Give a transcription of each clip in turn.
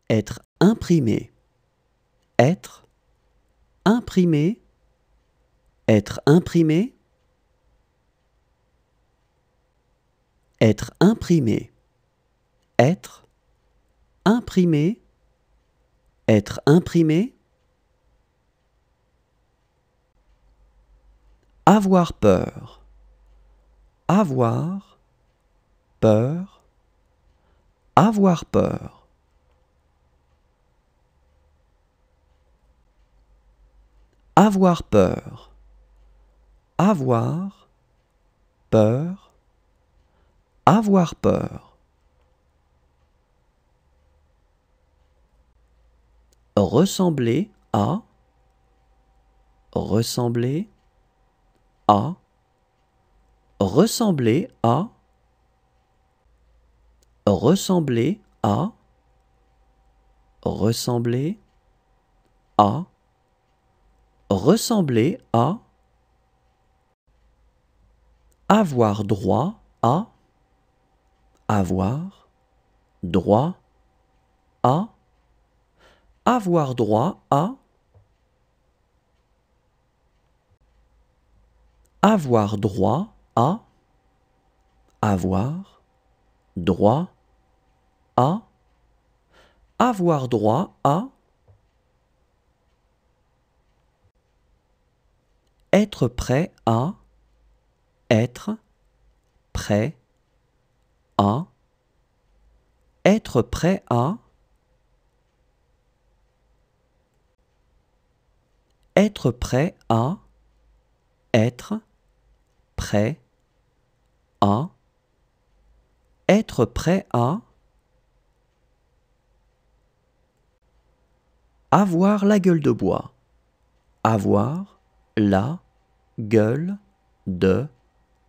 Être imprimé. Être imprimé. Être imprimé. Être imprimé. Être imprimé. Être imprimé. Avoir peur. Avoir peur. Avoir peur. Avoir peur. Avoir peur. Avoir peur. Ressembler à. Ressembler à. Ressembler à. Ressembler à. Ressembler à. Ressembler à. Avoir droit à. Avoir droit à. Avoir droit à. Avoir droit à. Avoir droit à. Avoir droit à. Être prêt à. Être prêt à. Être prêt à. Être prêt à. Être prêt à. Être prêt à. Avoir la gueule de bois. Avoir la gueule de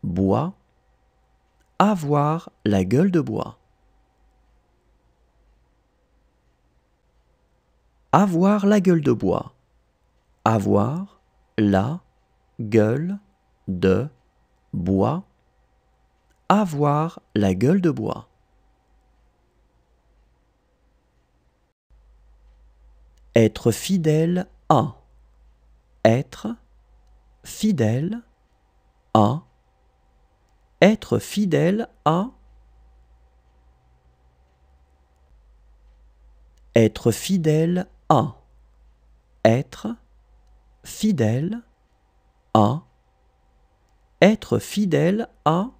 bois. Avoir la gueule de bois. Avoir la gueule de bois. Avoir la gueule de bois. Avoir la gueule de bois. Être fidèle à. Être fidèle à. Être fidèle à. Être fidèle à. Être fidèle à. Être fidèle à.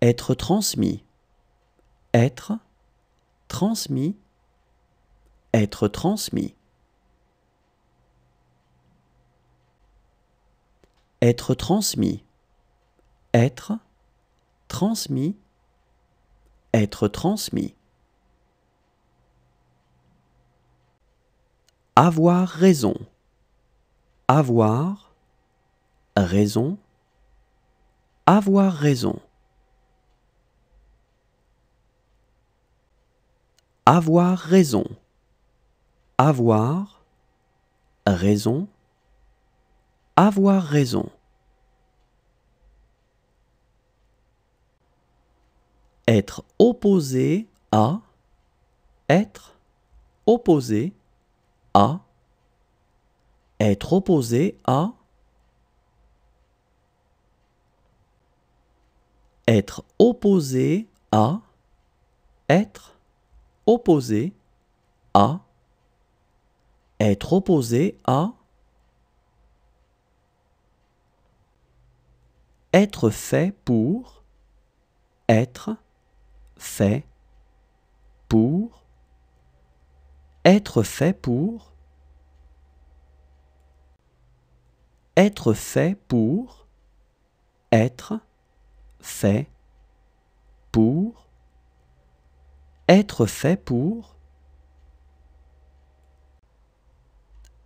Être transmis. Être transmis. Être transmis. Être transmis. Être transmis. Être transmis. Avoir raison. Avoir raison. Avoir raison. Avoir raison. Avoir raison. Avoir raison. Être opposé à. Être opposé à. Être opposé à. Être opposé à. Être opposé à. Être opposé à. Être fait pour. Être fait pour. Être fait pour. Être fait pour. Être fait pour. Être fait pour.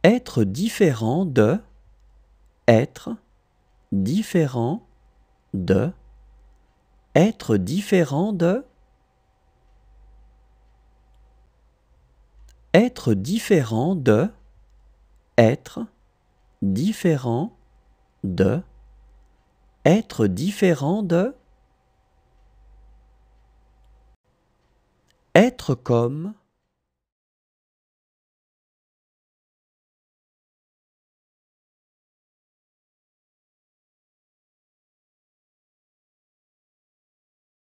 Être différent de. Être différent de. Être différent de. Être différent de. Être différent de. Être différent de. être comme,